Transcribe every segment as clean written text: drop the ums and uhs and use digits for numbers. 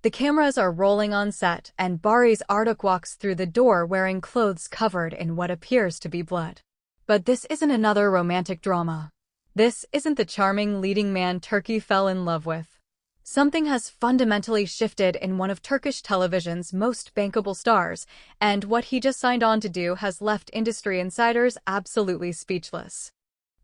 The cameras are rolling on set, and Baris Arduc walks through the door wearing clothes covered in what appears to be blood. But this isn't another romantic drama. This isn't the charming leading man Turkey fell in love with. Something has fundamentally shifted in one of Turkish television's most bankable stars, and what he just signed on to do has left industry insiders absolutely speechless.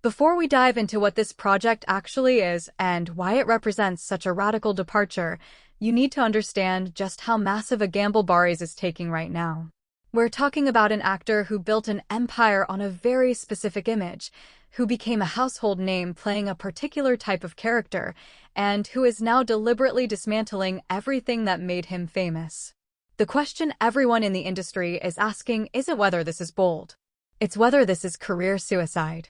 Before we dive into what this project actually is and why it represents such a radical departure, you need to understand just how massive a gamble Baris is taking right now. We're talking about an actor who built an empire on a very specific image, who became a household name playing a particular type of character, and who is now deliberately dismantling everything that made him famous. The question everyone in the industry is asking isn't whether this is bold. It's whether this is career suicide.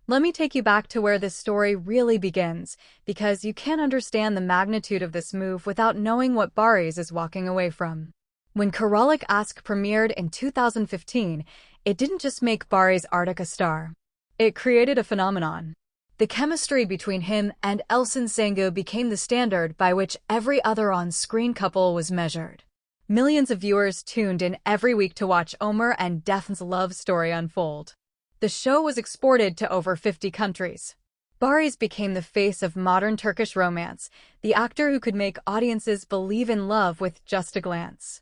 Let me take you back to where this story really begins, because you can't understand the magnitude of this move without knowing what Baris is walking away from. When Karolik Aşk premiered in 2015, it didn't just make Baris Arduc a star. It created a phenomenon. The chemistry between him and Elçin Sangu became the standard by which every other on-screen couple was measured. Millions of viewers tuned in every week to watch Ömer and Defne's love story unfold. The show was exported to over 50 countries. Baris became the face of modern Turkish romance, the actor who could make audiences believe in love with just a glance.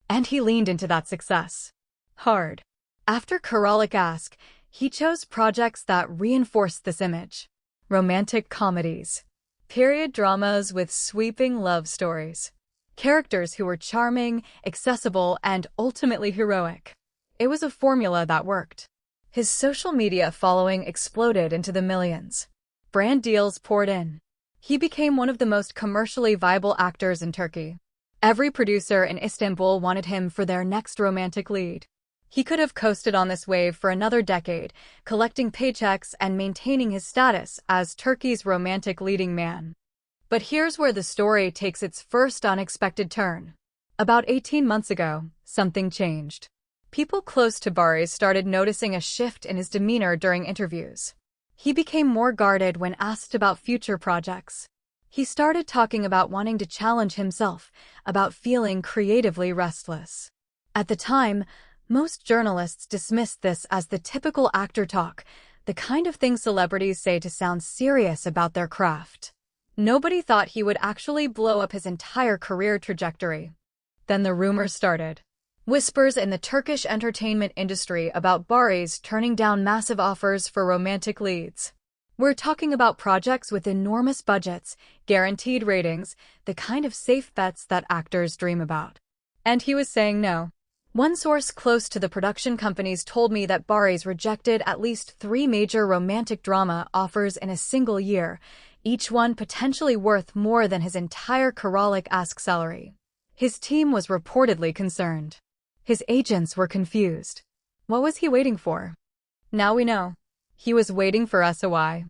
And he leaned into that success hard. After Karolik Aşk, he chose projects that reinforced this image. Romantic comedies, period dramas with sweeping love stories, characters who were charming, accessible, and ultimately heroic. It was a formula that worked. His social media following exploded into the millions. Brand deals poured in. He became one of the most commercially viable actors in Turkey. Every producer in Istanbul wanted him for their next romantic lead. He could have coasted on this wave for another decade, collecting paychecks and maintaining his status as Turkey's romantic leading man. But here's where the story takes its first unexpected turn. About 18 months ago, something changed. People close to Baris started noticing a shift in his demeanor during interviews. He became more guarded when asked about future projects. He started talking about wanting to challenge himself, about feeling creatively restless. At the time, most journalists dismissed this as the typical actor talk, the kind of thing celebrities say to sound serious about their craft. Nobody thought he would actually blow up his entire career trajectory. Then the rumors started. Whispers in the Turkish entertainment industry about Baris turning down massive offers for romantic leads. We're talking about projects with enormous budgets, guaranteed ratings, the kind of safe bets that actors dream about. And he was saying no. One source close to the production companies told me that Baris rejected at least 3 major romantic drama offers in a single year, each one potentially worth more than his entire Karolik Aşk salary. His team was reportedly concerned. His agents were confused. What was he waiting for? Now we know. He was waiting for SOY.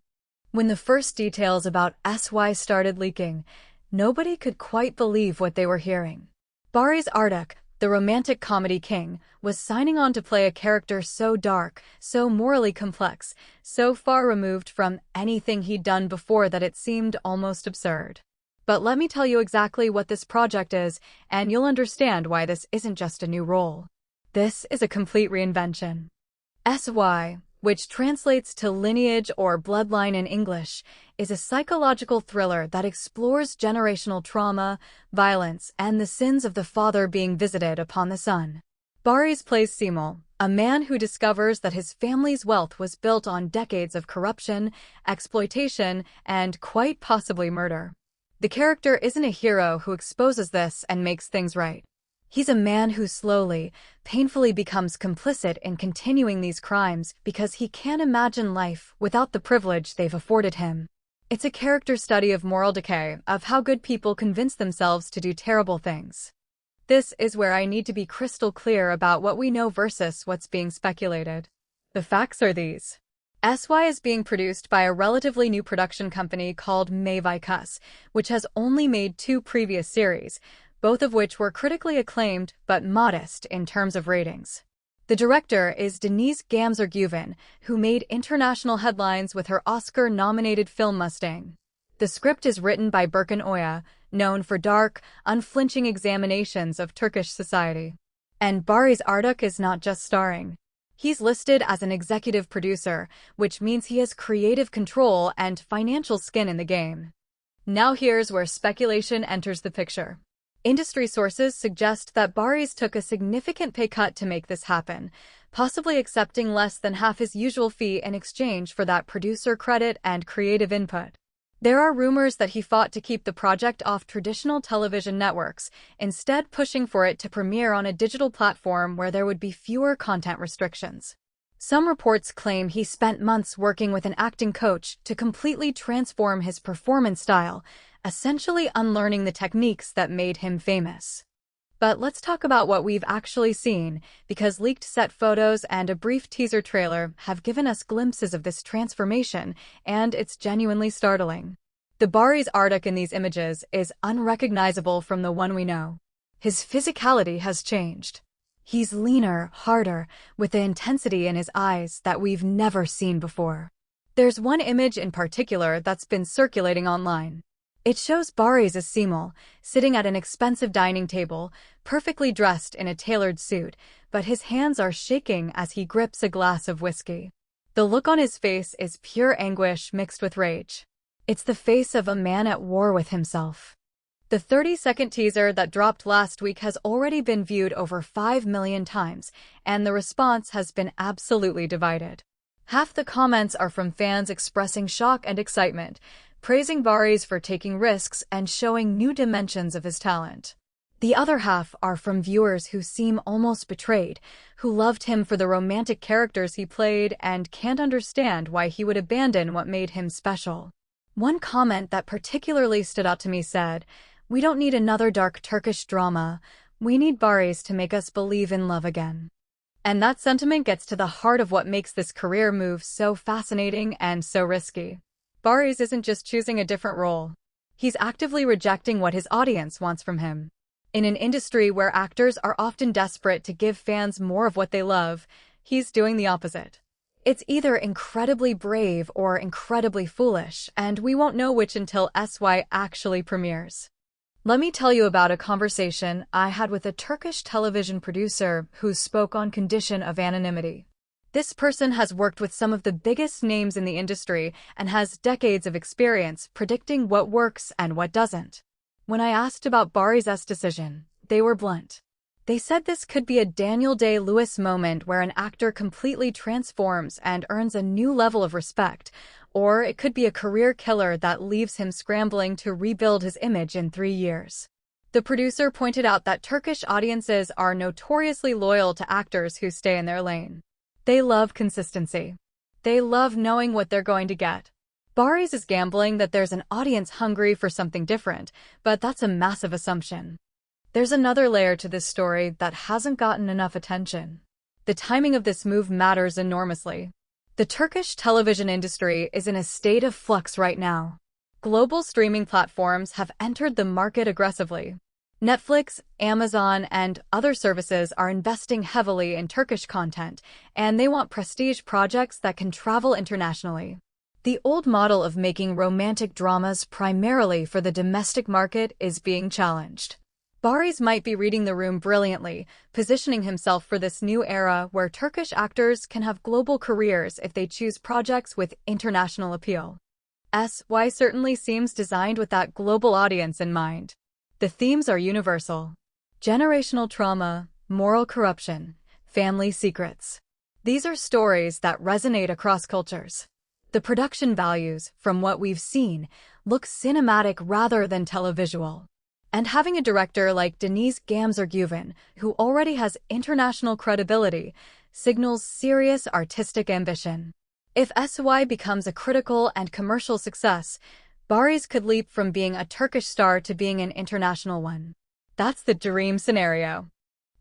When the first details about SOY started leaking, nobody could quite believe what they were hearing. Baris Arduc, the romantic comedy king, was signing on to play a character so dark, so morally complex, so far removed from anything he'd done before that it seemed almost absurd. But let me tell you exactly what this project is, and you'll understand why this isn't just a new role. This is a complete reinvention. SOY, which translates to lineage or bloodline in English, is a psychological thriller that explores generational trauma, violence, and the sins of the father being visited upon the son. Baris plays Simul, a man who discovers that his family's wealth was built on decades of corruption, exploitation, and quite possibly murder. The character isn't a hero who exposes this and makes things right. He's a man who slowly, painfully becomes complicit in continuing these crimes because he can't imagine life without the privilege they've afforded him. It's a character study of moral decay, of how good people convince themselves to do terrible things. This is where I need to be crystal clear about what we know versus what's being speculated. The facts are these. SOY is being produced by a relatively new production company called Mavikus, which has only made 2 previous series, both of which were critically acclaimed but modest in terms of ratings. The director is Deniz Gamze, who made international headlines with her Oscar-nominated film Mustang. The script is written by Berkan Oya, known for dark, unflinching examinations of Turkish society. And Baris Arduc is not just starring. He's listed as an executive producer, which means he has creative control and financial skin in the game. Now here's where speculation enters the picture. Industry sources suggest that Baris took a significant pay cut to make this happen, possibly accepting less than half his usual fee in exchange for that producer credit and creative input. There are rumors that he fought to keep the project off traditional television networks, instead pushing for it to premiere on a digital platform where there would be fewer content restrictions. Some reports claim he spent months working with an acting coach to completely transform his performance style, essentially unlearning the techniques that made him famous. But let's talk about what we've actually seen, because leaked set photos and a brief teaser trailer have given us glimpses of this transformation, and it's genuinely startling. The Baris Arduc in these images is unrecognizable from the one we know. His physicality has changed. He's leaner, harder, with the intensity in his eyes that we've never seen before. There's one image in particular that's been circulating online. It shows Baris as Simul, sitting at an expensive dining table, perfectly dressed in a tailored suit, but his hands are shaking as he grips a glass of whiskey. The look on his face is pure anguish mixed with rage. It's the face of a man at war with himself. The 30-second teaser that dropped last week has already been viewed over 5 million times, and the response has been absolutely divided. Half the comments are from fans expressing shock and excitement, praising Baris for taking risks and showing new dimensions of his talent. The other half are from viewers who seem almost betrayed, who loved him for the romantic characters he played and can't understand why he would abandon what made him special. One comment that particularly stood out to me said, "We don't need another dark Turkish drama. We need Baris to make us believe in love again." And that sentiment gets to the heart of what makes this career move so fascinating and so risky. Baris isn't just choosing a different role. He's actively rejecting what his audience wants from him. In an industry where actors are often desperate to give fans more of what they love, he's doing the opposite. It's either incredibly brave or incredibly foolish, and we won't know which until SY actually premieres. Let me tell you about a conversation I had with a Turkish television producer who spoke on condition of anonymity. This person has worked with some of the biggest names in the industry and has decades of experience predicting what works and what doesn't. When I asked about Baris's decision, they were blunt. They said this could be a Daniel Day-Lewis moment where an actor completely transforms and earns a new level of respect, or it could be a career killer that leaves him scrambling to rebuild his image in 3 years. The producer pointed out that Turkish audiences are notoriously loyal to actors who stay in their lane. They love consistency. They love knowing what they're going to get. Baris is gambling that there's an audience hungry for something different, but that's a massive assumption. There's another layer to this story that hasn't gotten enough attention. The timing of this move matters enormously. The Turkish television industry is in a state of flux right now. Global streaming platforms have entered the market aggressively. Netflix, Amazon, and other services are investing heavily in Turkish content, and they want prestige projects that can travel internationally. The old model of making romantic dramas primarily for the domestic market is being challenged. Baris might be reading the room brilliantly, positioning himself for this new era where Turkish actors can have global careers if they choose projects with international appeal. SY certainly seems designed with that global audience in mind. The themes are universal: generational trauma, moral corruption, family secrets. These are stories that resonate across cultures. The production values, from what we've seen, look cinematic rather than televisual. And having a director like Deniz Gamzerguven, who already has international credibility, signals serious artistic ambition. If SY becomes a critical and commercial success, Baris could leap from being a Turkish star to being an international one. That's the dream scenario.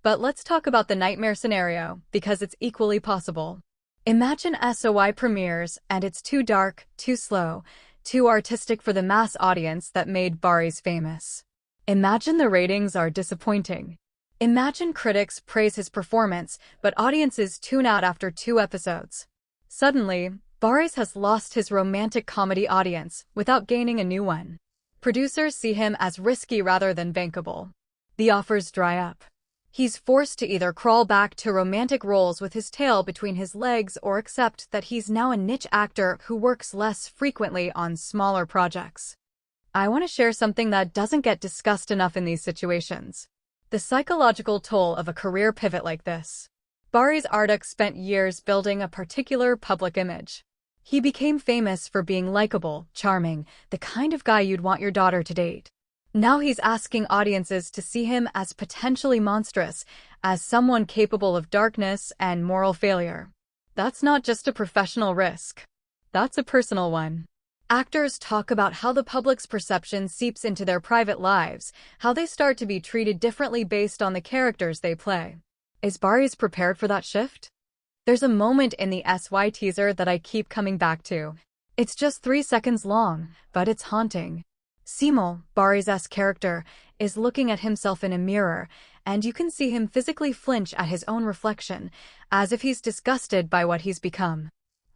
But let's talk about the nightmare scenario, because it's equally possible. Imagine SOY premieres and it's too dark, too slow, too artistic for the mass audience that made Baris famous. Imagine the ratings are disappointing. Imagine critics praise his performance, but audiences tune out after 2 episodes. Suddenly, Baris has lost his romantic comedy audience without gaining a new one. Producers see him as risky rather than bankable. The offers dry up. He's forced to either crawl back to romantic roles with his tail between his legs or accept that he's now a niche actor who works less frequently on smaller projects. I want to share something that doesn't get discussed enough in these situations: the psychological toll of a career pivot like this. Baris Arduc spent years building a particular public image. He became famous for being likable, charming, the kind of guy you'd want your daughter to date. Now he's asking audiences to see him as potentially monstrous, as someone capable of darkness and moral failure. That's not just a professional risk. That's a personal one. Actors talk about how the public's perception seeps into their private lives, how they start to be treated differently based on the characters they play. Is Baris prepared for that shift? There's a moment in the SY teaser that I keep coming back to. It's just 3 seconds long, but it's haunting. Simul, Baris' character, is looking at himself in a mirror, and you can see him physically flinch at his own reflection, as if he's disgusted by what he's become.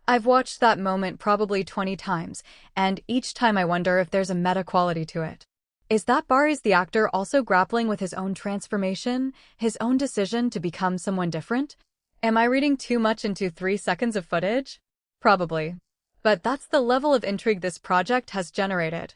I've watched that moment probably 20 times, and each time I wonder if there's a meta quality to it. Is that Baris the actor also grappling with his own transformation, his own decision to become someone different? Am I reading too much into 3 seconds of footage? Probably. But that's the level of intrigue this project has generated.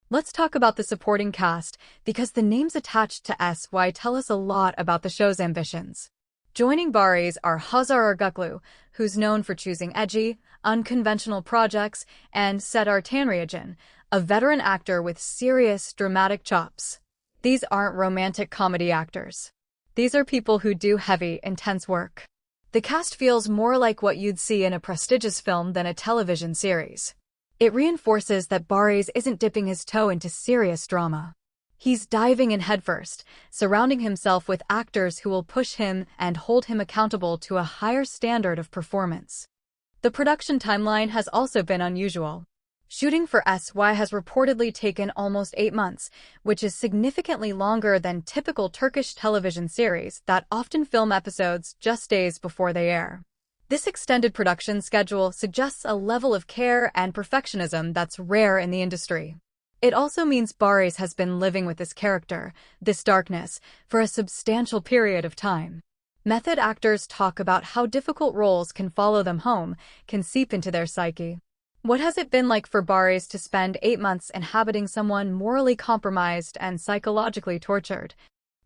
Let's talk about the supporting cast, because the names attached to SY tell us a lot about the show's ambitions. Joining Baris are Baris Arduc, who's known for choosing edgy, unconventional projects, and Elçin, a veteran actor with serious, dramatic chops. These aren't romantic comedy actors. These are people who do heavy, intense work. The cast feels more like what you'd see in a prestigious film than a television series. It reinforces that Baris isn't dipping his toe into serious drama. He's diving in headfirst, surrounding himself with actors who will push him and hold him accountable to a higher standard of performance. The production timeline has also been unusual. Shooting for SY has reportedly taken almost 8 months, which is significantly longer than typical Turkish television series that often film episodes just days before they air. This extended production schedule suggests a level of care and perfectionism that's rare in the industry. It also means Baris has been living with this character, this darkness, for a substantial period of time. Method actors talk about how difficult roles can follow them home, can seep into their psyche. What has it been like for Baris to spend 8 months inhabiting someone morally compromised and psychologically tortured?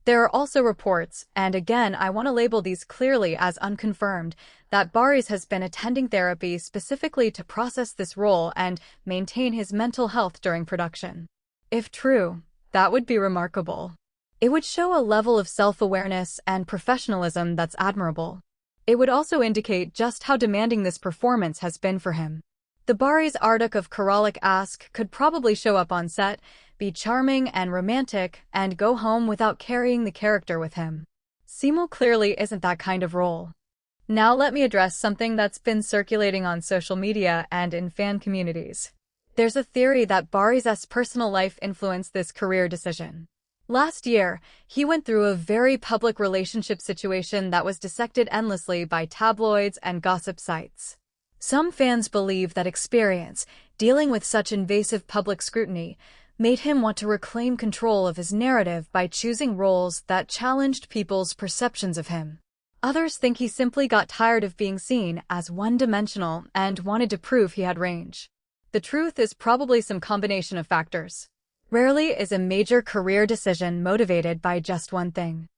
There are also reports, and again I want to label these clearly as unconfirmed, that Baris has been attending therapy specifically to process this role and maintain his mental health during production. If true, that would be remarkable. It would show a level of self-awareness and professionalism that's admirable. It would also indicate just how demanding this performance has been for him. The Baris Arduc of Karalık Aşk could probably show up on set, be charming and romantic, and go home without carrying the character with him. Simul clearly isn't that kind of role. Now let me address something that's been circulating on social media and in fan communities. There's a theory that Baris' personal life influenced this career decision. Last year, he went through a very public relationship situation that was dissected endlessly by tabloids and gossip sites. Some fans believe that experience, dealing with such invasive public scrutiny, made him want to reclaim control of his narrative by choosing roles that challenged people's perceptions of him. Others think he simply got tired of being seen as one-dimensional and wanted to prove he had range. The truth is probably some combination of factors. Rarely is a major career decision motivated by just one thing.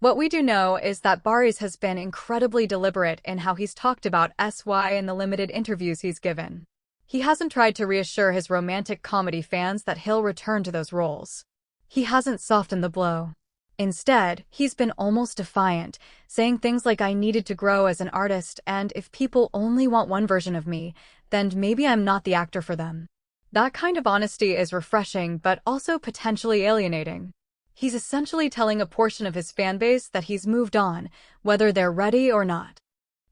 What we do know is that Baris has been incredibly deliberate in how he's talked about SY in the limited interviews he's given. He hasn't tried to reassure his romantic comedy fans that he'll return to those roles. He hasn't softened the blow. Instead, he's been almost defiant, saying things like "I needed to grow as an artist, and if people only want one version of me, then maybe I'm not the actor for them." That kind of honesty is refreshing but also potentially alienating. He's essentially telling a portion of his fanbase that he's moved on, whether they're ready or not.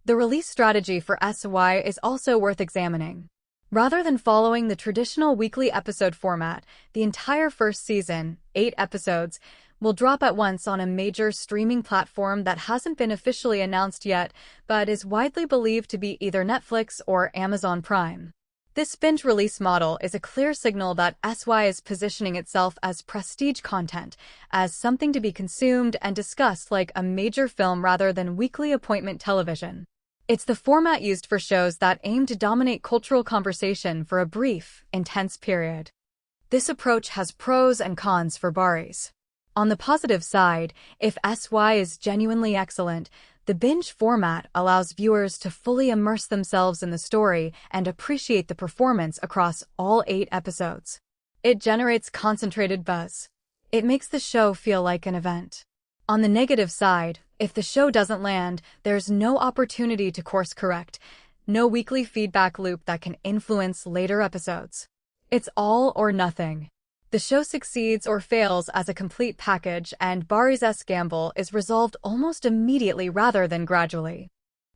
The release strategy for SY is also worth examining. Rather than following the traditional weekly episode format, the entire first season, 8 episodes, will drop at once on a major streaming platform that hasn't been officially announced yet, but is widely believed to be either Netflix or Amazon Prime. This binge release model is a clear signal that SY is positioning itself as prestige content, as something to be consumed and discussed like a major film rather than weekly appointment television. It's the format used for shows that aim to dominate cultural conversation for a brief, intense period. This approach has pros and cons for Baris. On the positive side, if SY is genuinely excellent, the binge format allows viewers to fully immerse themselves in the story and appreciate the performance across all 8 episodes. It generates concentrated buzz. It makes the show feel like an event. On the negative side, if the show doesn't land, there's no opportunity to course correct, no weekly feedback loop that can influence later episodes. It's all or nothing. The show succeeds or fails as a complete package, and Baris' gamble is resolved almost immediately rather than gradually.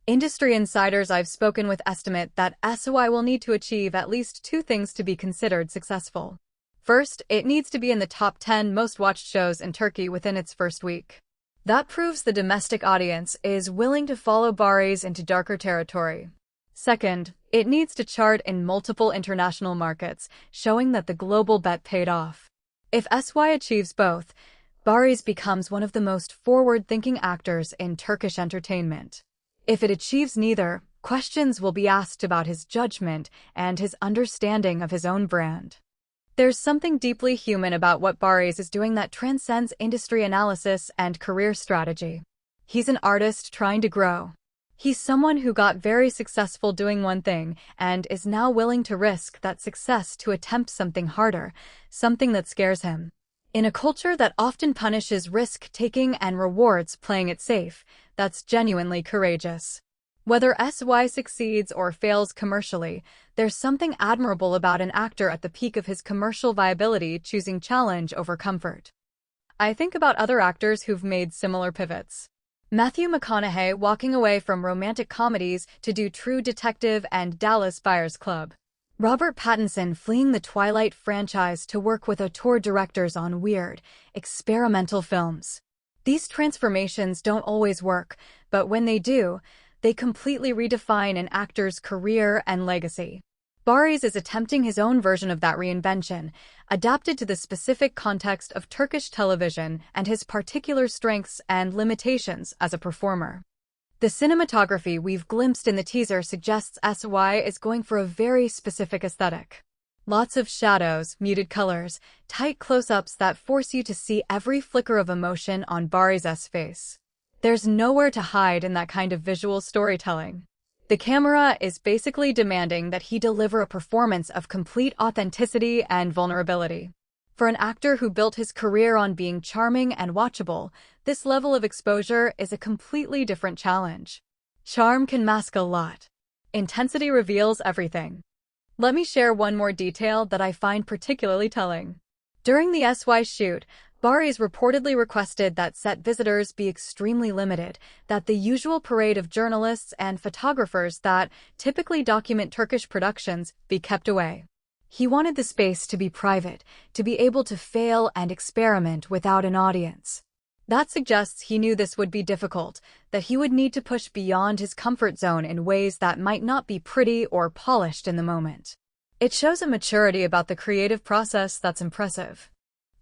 Industry insiders I've spoken with estimate that SOY will need to achieve at least 2 things to be considered successful. First, it needs to be in the top 10 most watched shows in Turkey within its first week. That proves the domestic audience is willing to follow Baris into darker territory. Second, it needs to chart in multiple international markets, showing that the global bet paid off. If SY achieves both, Baris becomes one of the most forward-thinking actors in Turkish entertainment. If it achieves neither, questions will be asked about his judgment and his understanding of his own brand. There's something deeply human about what Baris is doing that transcends industry analysis and career strategy. He's an artist trying to grow. He's someone who got very successful doing one thing and is now willing to risk that success to attempt something harder, something that scares him. In a culture that often punishes risk-taking and rewards playing it safe, that's genuinely courageous. Whether SY succeeds or fails commercially, there's something admirable about an actor at the peak of his commercial viability choosing challenge over comfort. I think about other actors who've made similar pivots. Matthew McConaughey walking away from romantic comedies to do True Detective and Dallas Buyers Club. Robert Pattinson fleeing the Twilight franchise to work with auteur directors on weird, experimental films. These transformations don't always work, but when they do, they completely redefine an actor's career and legacy. Baris is attempting his own version of that reinvention, adapted to the specific context of Turkish television and his particular strengths and limitations as a performer. The cinematography we've glimpsed in the teaser suggests SY is going for a very specific aesthetic. Lots of shadows, muted colors, tight close-ups that force you to see every flicker of emotion on Baris' face. There's nowhere to hide in that kind of visual storytelling. The camera is basically demanding that he deliver a performance of complete authenticity and vulnerability. For an actor who built his career on being charming and watchable, this level of exposure is a completely different challenge. Charm can mask a lot. Intensity reveals everything. Let me share one more detail that I find particularly telling. During the SY shoot, Baris reportedly requested that set visitors be extremely limited, that the usual parade of journalists and photographers that typically document Turkish productions be kept away. He wanted the space to be private, to be able to fail and experiment without an audience. That suggests he knew this would be difficult, that he would need to push beyond his comfort zone in ways that might not be pretty or polished in the moment. It shows a maturity about the creative process that's impressive.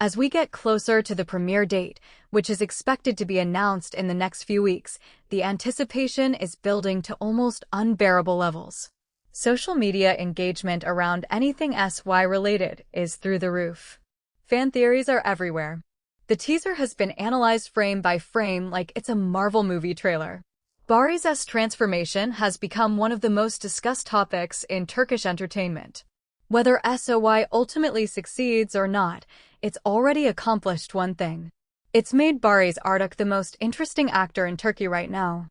As we get closer to the premiere date, which is expected to be announced in the next few weeks, the anticipation is building to almost unbearable levels. Social media engagement around anything SY related is through the roof. Fan theories are everywhere. The teaser has been analyzed frame by frame like it's a Marvel movie trailer. Baris' transformation has become one of the most discussed topics in Turkish entertainment. Whether SOY ultimately succeeds or not, it's already accomplished one thing. It's made Baris Arduc the most interesting actor in Turkey right now.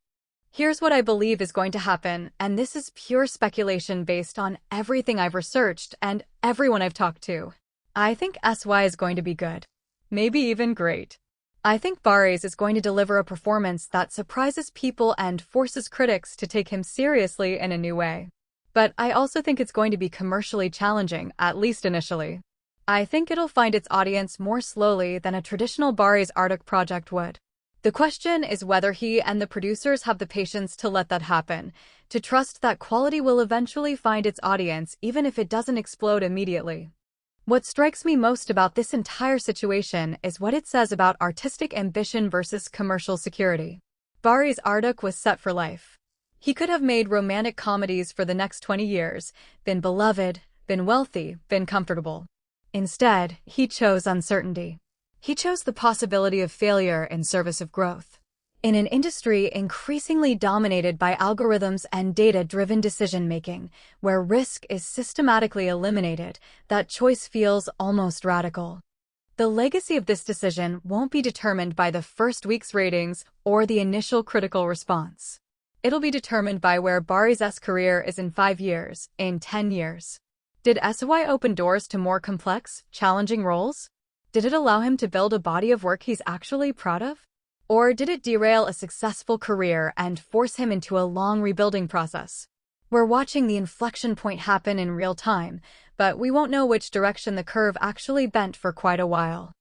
Here's what I believe is going to happen, and this is pure speculation based on everything I've researched and everyone I've talked to. I think SY is going to be good. Maybe even great. I think Baris is going to deliver a performance that surprises people and forces critics to take him seriously in a new way. But I also think it's going to be commercially challenging, at least initially. I think it'll find its audience more slowly than a traditional Baris Arduc project would. The question is whether he and the producers have the patience to let that happen, to trust that quality will eventually find its audience even if it doesn't explode immediately. What strikes me most about this entire situation is what it says about artistic ambition versus commercial security. Baris Arduc was set for life. He could have made romantic comedies for the next 20 years, been beloved, been wealthy, been comfortable. Instead, he chose uncertainty. He chose the possibility of failure in service of growth. In an industry increasingly dominated by algorithms and data-driven decision-making, where risk is systematically eliminated, that choice feels almost radical. The legacy of this decision won't be determined by the first week's ratings or the initial critical response. It'll be determined by where Baris's career is in 5 years, in 10 years. Did SOY open doors to more complex, challenging roles? Did it allow him to build a body of work he's actually proud of? Or did it derail a successful career and force him into a long rebuilding process? We're watching the inflection point happen in real time, but we won't know which direction the curve actually bent for quite a while.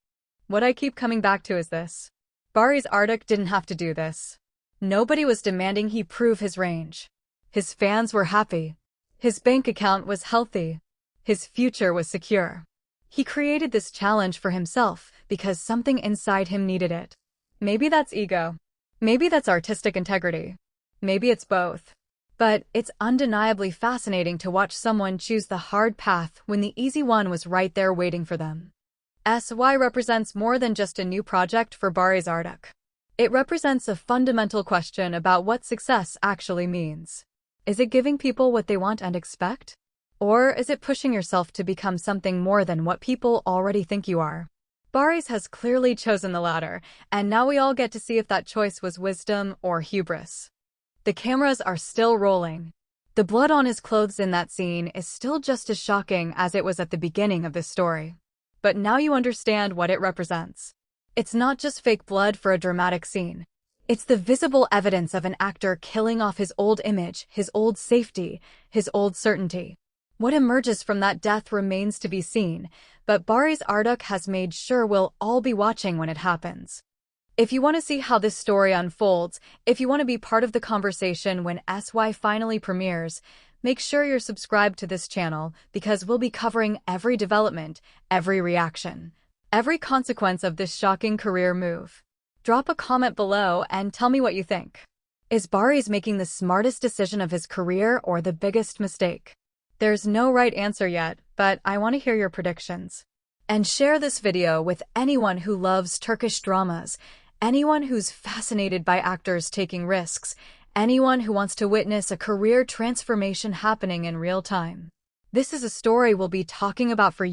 What I keep coming back to is this. Baris Arduc didn't have to do this. Nobody was demanding he prove his range. His fans were happy. His bank account was healthy. His future was secure. He created this challenge for himself because something inside him needed it. Maybe that's ego. Maybe that's artistic integrity. Maybe it's both. But it's undeniably fascinating to watch someone choose the hard path when the easy one was right there waiting for them. SOY represents more than just a new project for Baris Arduc. It represents a fundamental question about what success actually means. Is it giving people what they want and expect? Or is it pushing yourself to become something more than what people already think you are? Baris has clearly chosen the latter, and now we all get to see if that choice was wisdom or hubris. The cameras are still rolling. The blood on his clothes in that scene is still just as shocking as it was at the beginning of this story. But now you understand what it represents. It's not just fake blood for a dramatic scene. It's the visible evidence of an actor killing off his old image, his old safety, his old certainty. What emerges from that death remains to be seen, but Baris Arduc has made sure we'll all be watching when it happens. If you want to see how this story unfolds, if you want to be part of the conversation when SOY finally premieres, make sure you're subscribed to this channel because we'll be covering every development, every reaction, every consequence of this shocking career move. Drop a comment below and tell me what you think. Is Baris making the smartest decision of his career or the biggest mistake? There's no right answer yet, but I want to hear your predictions. And share this video with anyone who loves Turkish dramas, anyone who's fascinated by actors taking risks, anyone who wants to witness a career transformation happening in real time. This is a story we'll be talking about for years.